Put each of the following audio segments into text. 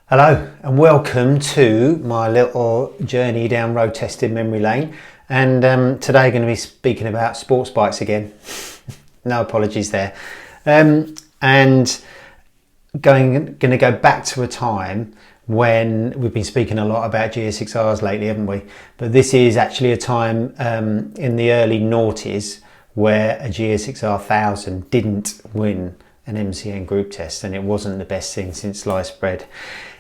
Hello and welcome to my little journey down road tested memory lane, and today I'm going to be speaking about sports bikes again. No apologies there, and going to go back to a time when we've been speaking a lot about GSX-Rs lately, haven't we? But this is actually a time in the early noughties where a GSX-R 1000 didn't win an MCN group test, and it wasn't the best thing since sliced bread.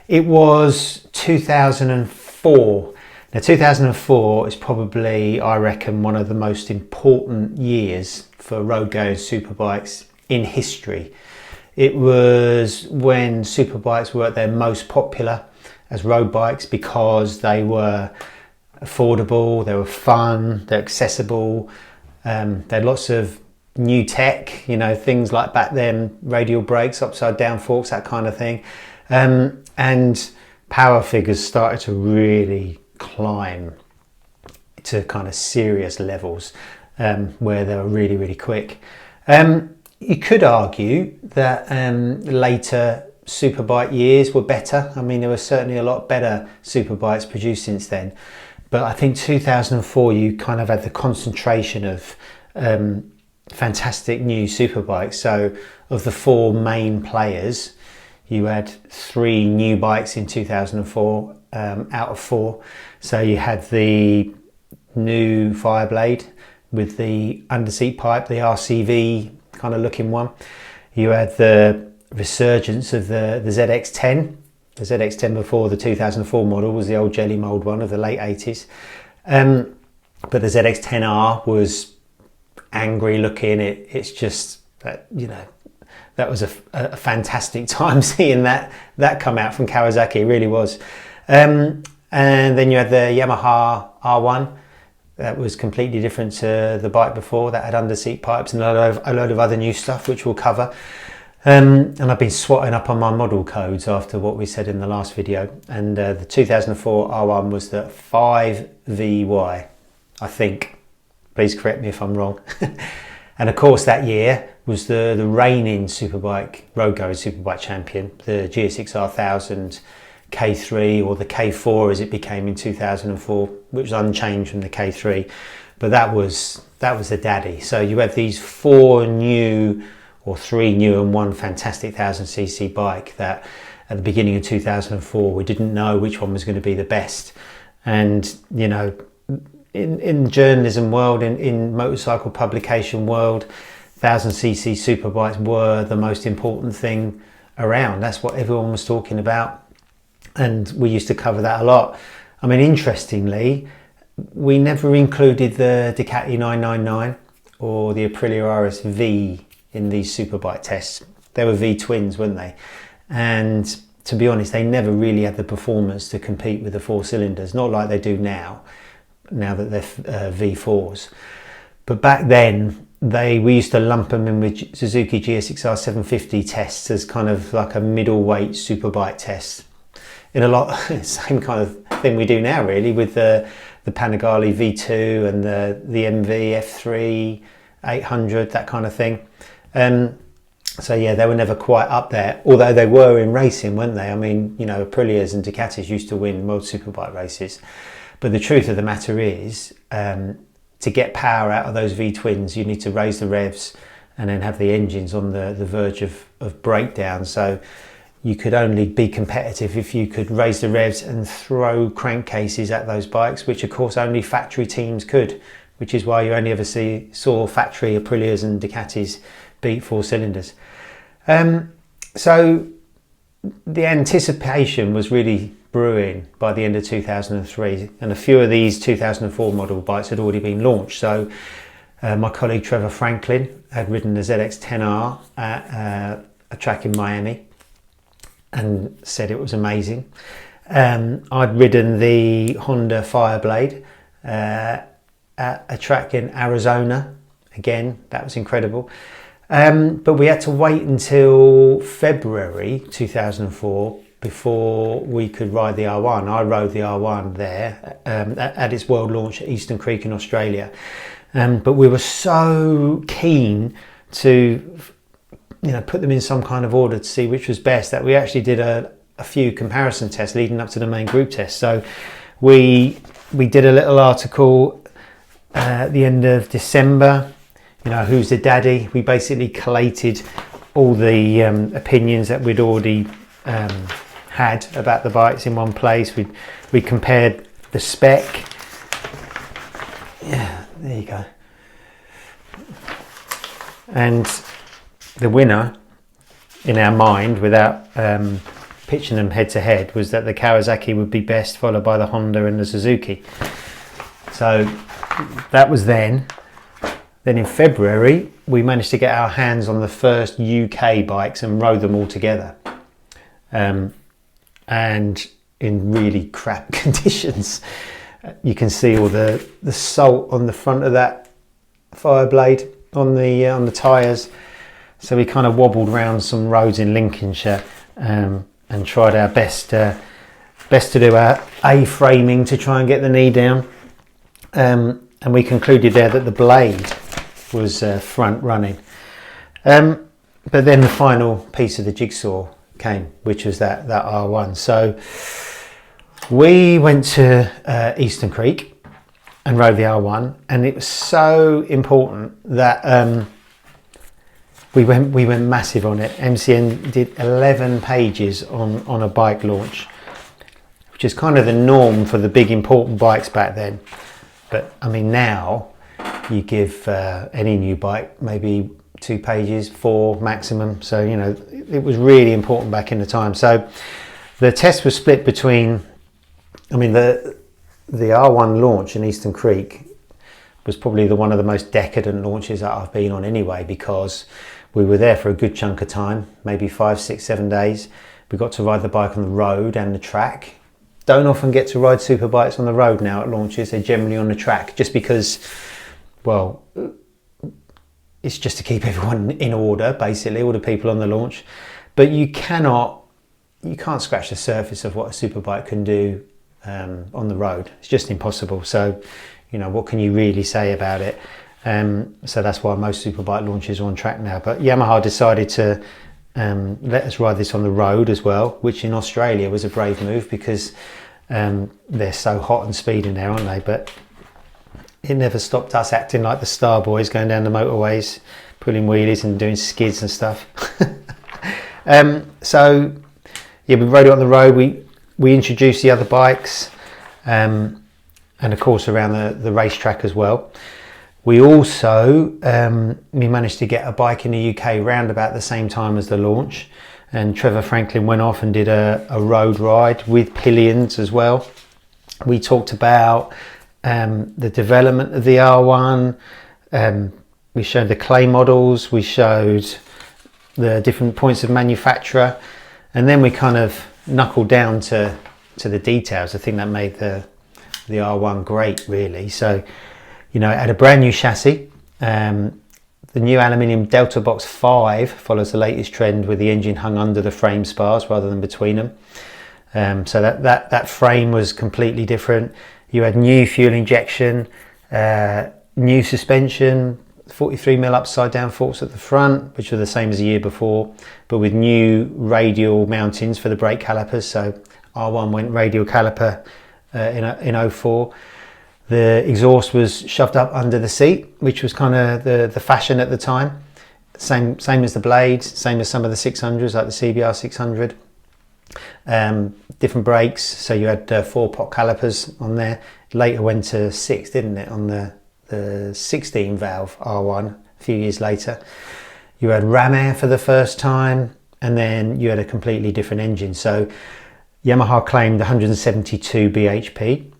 It was 2004. Now 2004 is probably, I reckon, one of the most important years for road going superbikes in history. It was when superbikes were at their most popular as road bikes because they were affordable, they were fun, they're accessible, they had lots of new tech, you know, things like back then, radial brakes, upside down forks, that kind of thing. And power figures started to really climb to kind of serious levels where they were really, really quick. You could argue that later superbike years were better. I mean, there were certainly a lot better superbikes produced since then. But I think 2004, you kind of had the concentration of fantastic new superbikes. So of the four main players, you had three new bikes in 2004 out of four. So you had the new Fireblade with the underseat pipe, the RCV kind of looking one. You had the resurgence of the ZX10. The ZX10 before the 2004 model was the old jelly mold one of the late 80s. But the ZX10R was angry looking. It's just, you know, that was a fantastic time seeing that come out from Kawasaki. It really was. And then you had the Yamaha R1. That was completely different to the bike before. That had underseat pipes and a load of other new stuff, which we'll cover. And I've been swatting up on my model codes after what we said in the last video. And the 2004 R1 was the 5VY, I think. Please correct me if I'm wrong. And of course that year was the reigning superbike, road going superbike champion, the GSX-R 1000 K3, or the K4 as it became in 2004, which was unchanged from the K3. But that was the daddy. So you had these four new, or three new and one fantastic 1000cc bike that at the beginning of 2004 we didn't know which one was going to be the best. And you know, in the journalism world, in motorcycle publication world, 1000cc superbikes were the most important thing around. That's what everyone was talking about, and we used to cover that a lot. I mean, interestingly, we never included the Ducati 999 or the Aprilia RS-V in these superbike tests. They were V twins, weren't they? And to be honest, they never really had the performance to compete with the four cylinders, not like they do now that they're V4s. But back then, we used to lump them in with Suzuki GSX-R 750 tests as kind of like a middleweight superbike test. In a lot, same kind of thing we do now really, with the Panigale V2 and the MV F3 800, that kind of thing. So yeah, they were never quite up there, although they were in racing, weren't they? I mean, you know, Aprilias and Ducatis used to win world superbike races. But the truth of the matter is, to get power out of those V-twins, you need to raise the revs and then have the engines on the verge of breakdown. So you could only be competitive if you could raise the revs and throw crankcases at those bikes, which of course only factory teams could, which is why you only ever saw factory Aprilias and Ducatis beat four cylinders. So the anticipation was really brewing by the end of 2003, and a few of these 2004 model bikes had already been launched. So my colleague Trevor Franklin had ridden the ZX-10R at a track in Miami and said it was amazing. I'd ridden the Honda Fireblade at a track in Arizona. Again, that was incredible. But we had to wait until February 2004 before we could ride the R1. I rode the R1 there at its world launch at Eastern Creek in Australia. But we were so keen to put them in some kind of order to see which was best that we actually did a a few comparison tests leading up to the main group test. So we did a little article at the end of December, you know, who's the daddy. We basically collated all the opinions that we'd already had about the bikes in one place. We compared the spec. Yeah, there you go. And the winner in our mind, without pitching them head to head, was that the Kawasaki would be best, followed by the Honda and the Suzuki. So that was then. Then in February, we managed to get our hands on the first UK bikes and rode them all together. And in really crap conditions. You can see all the salt on the front of that Fireblade on the tyres. So we kind of wobbled around some roads in Lincolnshire and tried our best to do our A-framing to try and get the knee down. And we concluded there that the blade was front running. But then the final piece of the jigsaw came, which was that R1. So we went to Eastern Creek and rode the R1, and it was so important that we went massive on it. MCN did 11 pages on a bike launch, which is kind of the norm for the big important bikes back then. But I mean, now you give any new bike maybe 2 pages, 4 maximum. So, you know, it was really important back in the time. So the test was split between, I mean, the R1 launch in Eastern Creek was probably one of the most decadent launches that I've been on anyway, because we were there for a good chunk of time, maybe 5, 6, 7 days. We got to ride the bike on the road and the track. Don't often get to ride super bikes on the road now at launches. They're generally on the track, just because, well, it's just to keep everyone in order, basically, all the people on the launch. But you can't scratch the surface of what a superbike can do on the road. It's just impossible. So, you know, what can you really say about it? So that's why most superbike launches are on track now. But Yamaha decided to let us ride this on the road as well, which in Australia was a brave move, because they're so hot and speedy there, aren't they? But it never stopped us acting like the star boys, going down the motorways, pulling wheelies and doing skids and stuff. So yeah, we rode it on the road. We introduced the other bikes, and of course around the racetrack as well. We also we managed to get a bike in the UK round about the same time as the launch, and Trevor Franklin went off and did a road ride with pillions as well. We talked about the development of the R1. We showed the clay models. We showed the different points of manufacture, and then we kind of knuckled down to the details. I think that made the R1 great, really. So, you know, it had a brand new chassis. The new aluminium Delta Box 5 follows the latest trend, with the engine hung under the frame spars rather than between them. So that frame was completely different. You had new fuel injection, new suspension, 43mm upside down forks at the front, which were the same as the year before, but with new radial mountings for the brake calipers. So R1 went radial caliper in 04. The exhaust was shoved up under the seat, which was kind of the fashion at the time. Same as the blade, same as some of the 600s, like the CBR 600. Different brakes, so you had 4-pot calipers on there. Later went to 6, didn't it, on the 16 valve R1 a few years later. You had ram air for the first time, and then you had a completely different engine. So Yamaha claimed 172 bhp,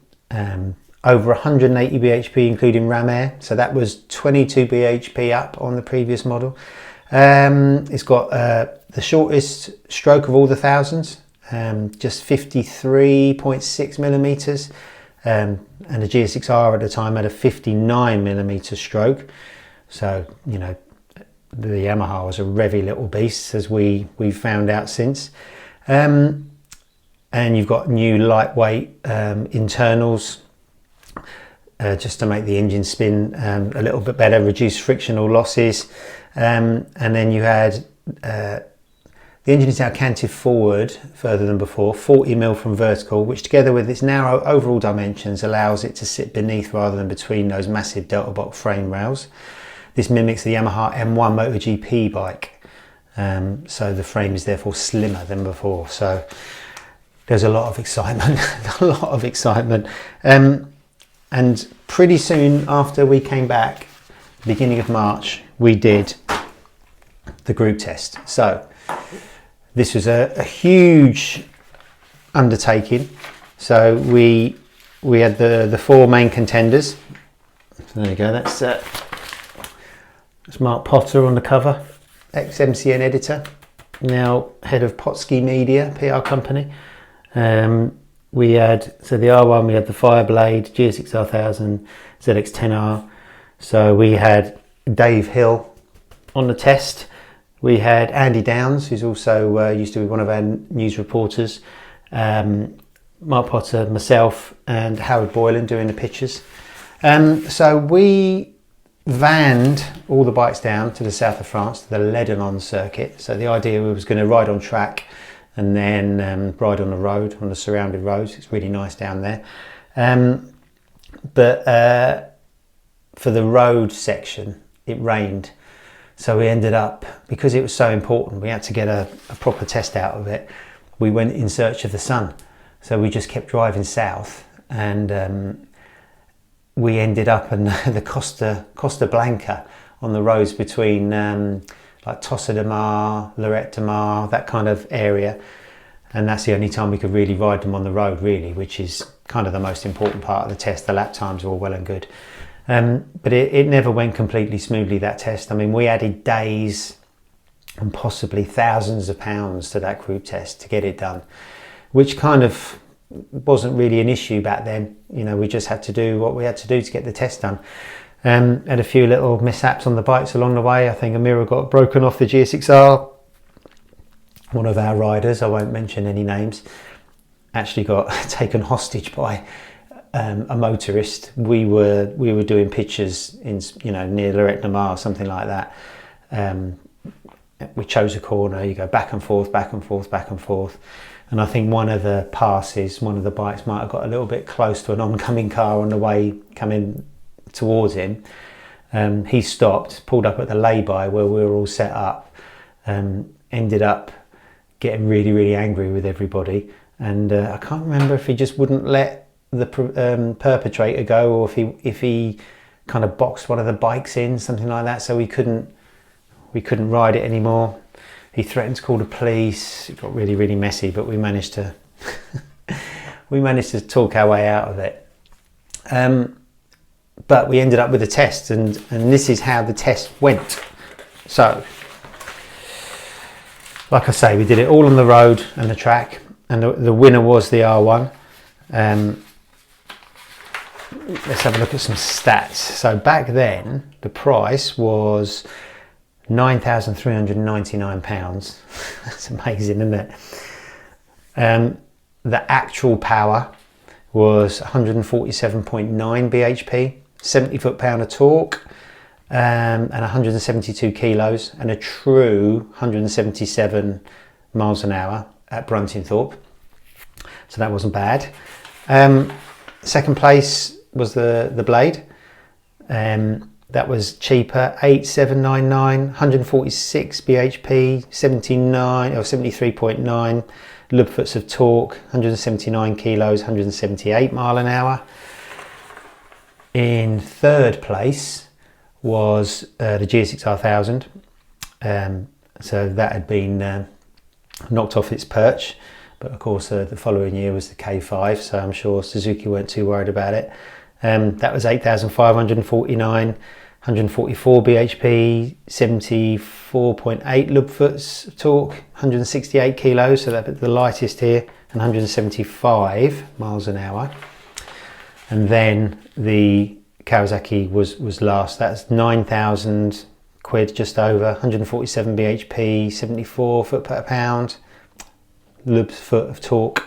over 180 bhp including ram air, so that was 22 bhp up on the previous model. It's got the shortest stroke of all the thousands, just 53.6 millimeters, and the GSX-R at the time had a 59mm stroke. So, you know, the Yamaha was a revvy little beast, as we found out since. And you've got new lightweight internals, just to make the engine spin a little bit better, reduce frictional losses. And then you had The engine is now canted forward further than before, 40mm from vertical, which together with its narrow overall dimensions allows it to sit beneath rather than between those massive delta box frame rails. This mimics the Yamaha R1 MotoGP bike, so the frame is therefore slimmer than before. So there's a lot of excitement, a lot of excitement. And pretty soon after we came back, beginning of March, we did the group test. So this was a huge undertaking. So we had the 4 main contenders. So there you go. That's Mark Potter on the cover, ex-MCN editor, now head of Potsky Media PR company. We had, so the R1, we had the Fireblade, GSX R1000, ZX10R. So we had Dave Hill on the test. We had Andy Downs, who's also used to be one of our news reporters, Mark Potter, myself, and Howard Boylan doing the pictures. So we vanned all the bikes down to the south of France, to the Lebanon circuit. So the idea was going to ride on track and then ride on the road, on the surrounded roads. It's really nice down there. But for the road section, it rained. So we ended up, because it was so important, we had to get a proper test out of it. We went in search of the sun. So we just kept driving south, and we ended up in the Costa Blanca on the roads between like Tossa de Mar, Lloret de Mar, that kind of area. And that's the only time we could really ride them on the road, really, which is kind of the most important part of the test. The lap times are all well and good. But it never went completely smoothly, that test. I mean, we added days and possibly thousands of pounds to that group test to get it done, which kind of wasn't really an issue back then. You know, we just had to do what we had to do to get the test done. Had a few little mishaps on the bikes along the way. I think a mirror got broken off the GSX-R. One of our riders, I won't mention any names, actually got taken hostage by a motorist. We were doing pictures in, you know, near Lloret de Mar, something like that. We chose a corner. You go back and forth, back and forth, back and forth. And I think one of the passes, one of the bikes might have got a little bit close to an oncoming car on the way coming towards him. He stopped, pulled up at the lay-by where we were all set up, ended up getting really, really angry with everybody. And I can't remember if he just wouldn't let the perpetrator go, or if he kind of boxed one of the bikes in, something like that, so we couldn't ride it anymore. He threatened to call the police. It got really, really messy, but we managed to talk our way out of it. But we ended up with a test, and this is how the test went. So, like I say, we did it all on the road and the track, and the winner was the R1. Let's have a look at some stats. So back then, the price was £9,399. That's amazing, isn't it? The actual power was 147.9 bhp, 70 foot-pound of torque, and 172 kilos, and a true 177 miles an hour at Bruntingthorpe. So that wasn't bad. Second place was the Blade. That was cheaper, 8,799, 146 bhp, 79 or 73.9 lub-foots of torque, 179 kilos, 178 mile an hour. In third place was the GSX-R1000. So that had been knocked off its perch, but of course the following year was the K5, so I'm sure Suzuki weren't too worried about it. That was 8,549, 144 bhp, 74.8 lub-foots of torque, 168 kilos, so that's the lightest here, and 175 miles an hour. And then the Kawasaki was last. That's 9,000 quid, just over, 147 bhp, 74 foot-per-pound, lub-foot of torque,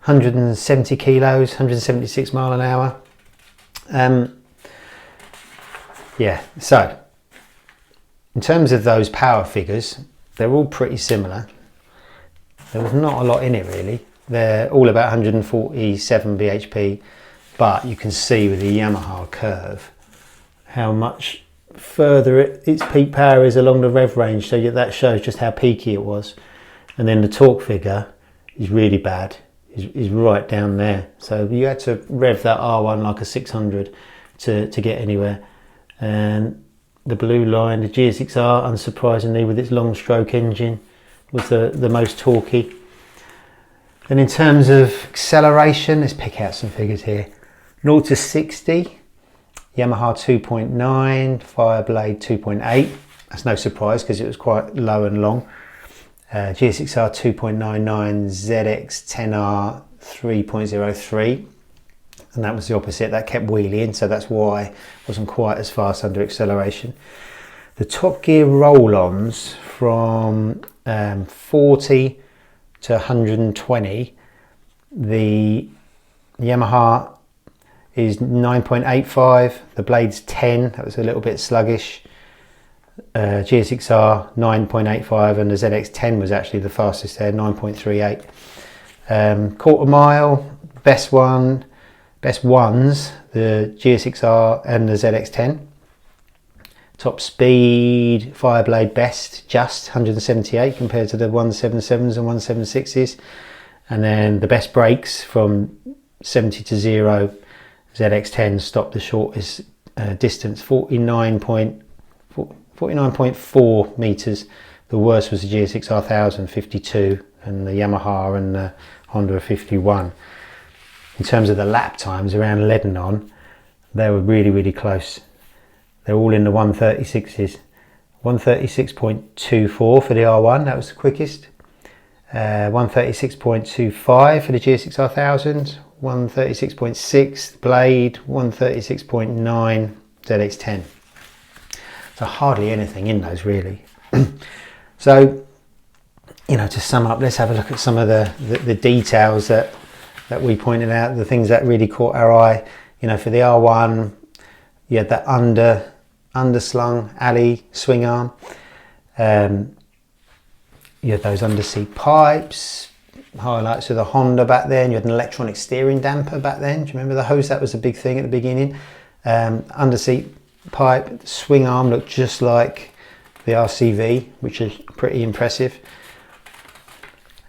170 kilos, 176 mile an hour. Yeah, so in terms of those power figures, they're all pretty similar. There was not a lot in it really. They're all about 147 bhp, but you can see with the Yamaha curve how much further its peak power is along the rev range, so that shows just how peaky it was. And then the torque figure is really bad, is right down there. So you had to rev that R1 like a 600 to get anywhere. And the blue line, the GSX-R, unsurprisingly, with its long stroke engine, was the most torquey. And in terms of acceleration, let's pick out some figures here. 0 to 60, Yamaha 2.9, Fireblade 2.8. That's no surprise because it was quite low and long. GSX-R 2.99, ZX-10R 3.03. And that was the opposite, that kept wheeling, so that's why it wasn't quite as fast under acceleration. The Top Gear roll-ons from 40 to 120, the Yamaha is 9.85, the Blade's 10, that was a little bit sluggish. GSX-R 9.85, and the ZX-10 was actually the fastest there, 9.38. Quarter mile, best ones, the GSX-R and the ZX-10. Top speed, Fireblade best, just 178 compared to the 177s and 176s. And then the best brakes from 70 to 0, ZX-10 stopped the shortest distance, 49.4 meters. The worst was the GSX-R 1000, 52, and the Yamaha and the Honda 51. In terms of the lap times around Lebanon, they were really close. They're all in the 136s. 136.24 for the R1, that was the quickest. 136.25 for the GSX-R 1000. 136.6 Blade, 136.9 ZX-10. So hardly anything in those really. So, you know, to sum up, let's have a look at some of the details that we pointed out, the things that really caught our eye. You know, for the R1, you had that underslung alley swing arm. You had those underseat pipes, highlights of the Honda back then. You had an electronic steering damper back then. Do you remember the hose? That was a big thing at the beginning. Underseat pipe, swing arm looked just like the RCV, which is pretty impressive.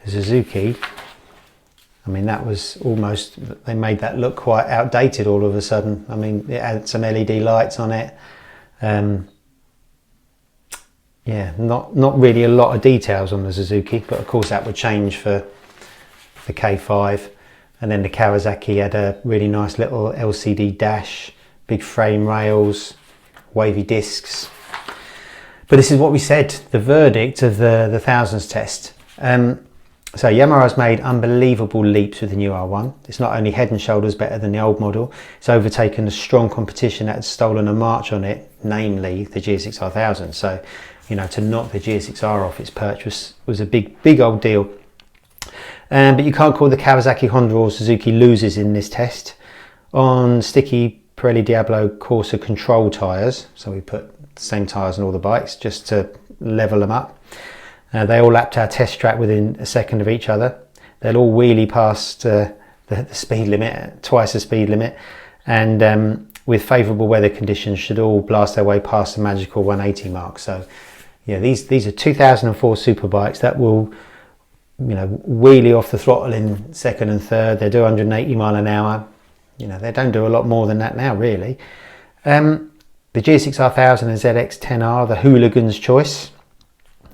The Suzuki, I mean, that was almost, they made that look quite outdated all of a sudden. I mean, it had some LED lights on it. Yeah, not really a lot of details on the Suzuki, but of course that would change for the K5. And then the Kawasaki had a really nice little LCD dash, big frame rails, wavy discs. But this is what we said, the verdict of the thousands test. So Yamaha's made unbelievable leaps with the new R1. It's not only head and shoulders better than the old model, it's overtaken the strong competition that had stolen a march on it, namely the GSX-R 1000. So, you know, to knock the GSX-R off its perch was a big old deal. But you can't call the Kawasaki, Honda or Suzuki losers in this test. On sticky Pirelli Diablo Corsa control tyres, so we put the same tyres on all the bikes just to level them up. They all lapped our test track within a second of each other. They'll all wheelie past the speed limit, twice the speed limit, and with favourable weather conditions should all blast their way past the magical 180 mark. So yeah, these are 2004 superbikes that will, you know, wheelie off the throttle in second and third. They do 180 mile an hour. You know, they don't do a lot more than that now really. The GSX-R 1000 and ZX-10R, the hooligan's choice.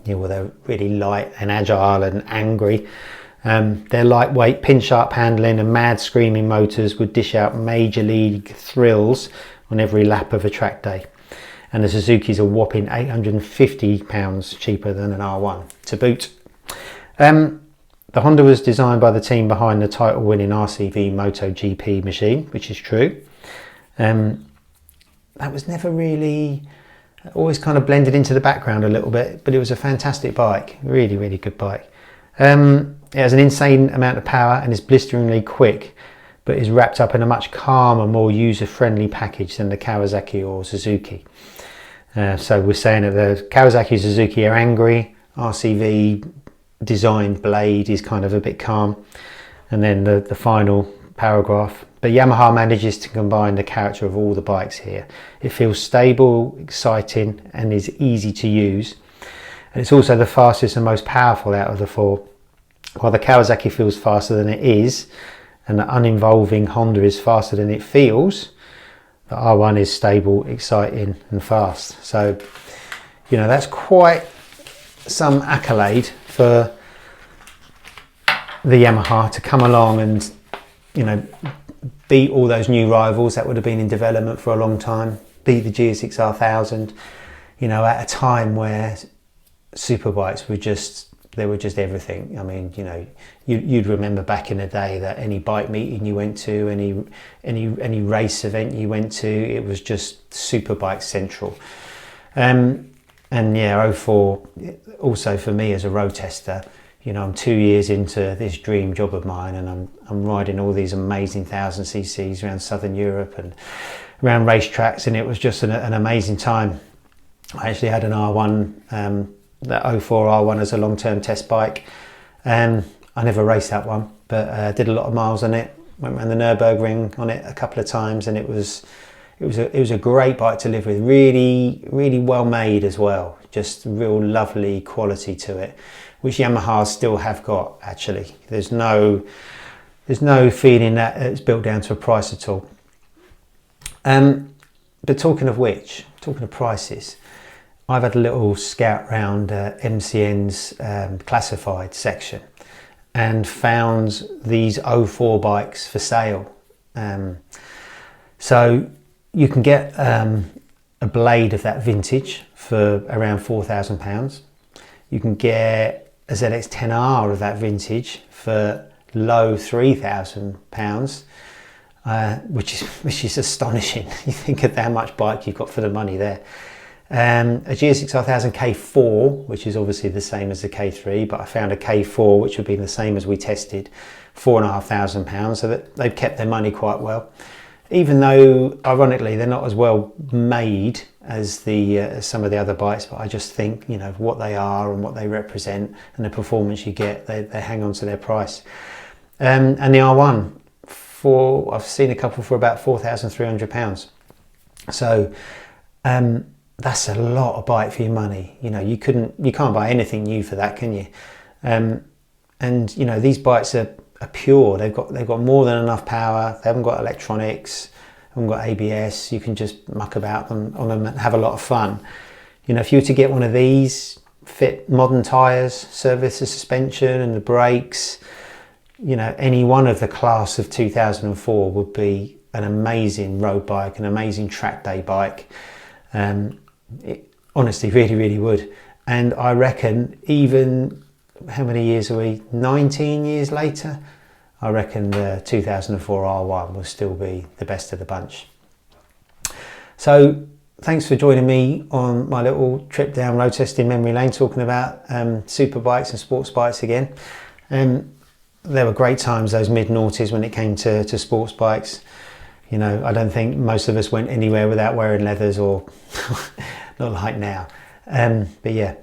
Yeah, well, they're really light and agile and angry. Their lightweight, pin-sharp handling and mad screaming motors would dish out major league thrills on every lap of a track day. And the Suzuki's a whopping £850 cheaper than an R1 to boot. The Honda was designed by the team behind the title-winning RCV MotoGP machine, which is true. That was never really, always kind of blended into the background a little bit, but it was a fantastic bike, really good bike. It has an insane amount of power and is blisteringly quick, but is wrapped up in a much calmer, more user-friendly package than the Kawasaki or Suzuki. So we're saying that the Kawasaki and Suzuki are angry, RCV designed blade is kind of a bit calm, and then the final paragraph. But Yamaha manages to combine the character of all the bikes here. It feels stable, exciting, and is easy to use. And it's also the fastest and most powerful out of the four. While the Kawasaki feels faster than it is, and the uninvolving Honda is faster than it feels, the R1 is stable, exciting, and fast. So, you know, that's quite some accolade for the Yamaha to come along and, you know, beat all those new rivals that would have been in development for a long time, beat the GSX-R 1000, you know, at a time where superbikes were just, they were just everything. I mean, you know, you'd remember back in the day that any bike meeting you went to, any race event you went to, it was just superbike central. And yeah, 04 also for me as a road tester, you know, I'm 2 years into this dream job of mine, and I'm riding all these amazing 1000cc's around Southern Europe and around racetracks, and it was just an amazing time. I actually had an R1, that 04 R1 as a long-term test bike. I never raced that one, but did a lot of miles on it. Went around the Nürburgring on it a couple of times, and it was a great bike to live with. Really, really well made as well. Just real lovely quality to it, which Yamaha still have got. Actually, there's no feeling that it's built down to a price at all. But talking of which, talking of prices, I've had a little scout round MCN's classified section and found these 04 bikes for sale. So you can get a blade of that vintage for around £4,000. You can get a ZX-10R of that vintage for low £3,000, which is astonishing. You think of how much bike you've got for the money there. A GSX-R 1000 K4, which is obviously the same as the K3, but I found a K4 which would be the same as we tested, £4,500, so that they've kept their money quite well. Even though, ironically, they're not as well made as some of the other bikes, but I just think, you know, what they are and what they represent and the performance you get, they hang on to their price. And the R1, I've seen a couple for about £4,300. So that's a lot of bike for your money. You know, you can't buy anything new for that, can you? And you know, these bikes are pure. They've got more than enough power. They haven't got electronics, haven't got ABS. You can just muck about on them and have a lot of fun. You know, if you were to get one of these, fit modern tyres, service the suspension and the brakes, you know, any one of the class of 2004 would be an amazing road bike, an amazing track day bike. It honestly really, really would. And I reckon, even, how many years are we, 19 years later, I reckon the 2004 R1 will still be the best of the bunch. So thanks for joining me on my little trip down road testing memory lane, talking about super bikes and sports bikes again. There were great times, those mid-noughties, when it came to sports bikes. You know, I don't think most of us went anywhere without wearing leathers, or not like now. But yeah,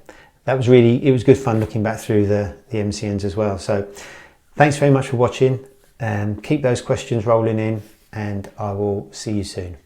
it was good fun looking back through the MCNs as well. So thanks very much for watching, and keep those questions rolling in, and I will see you soon.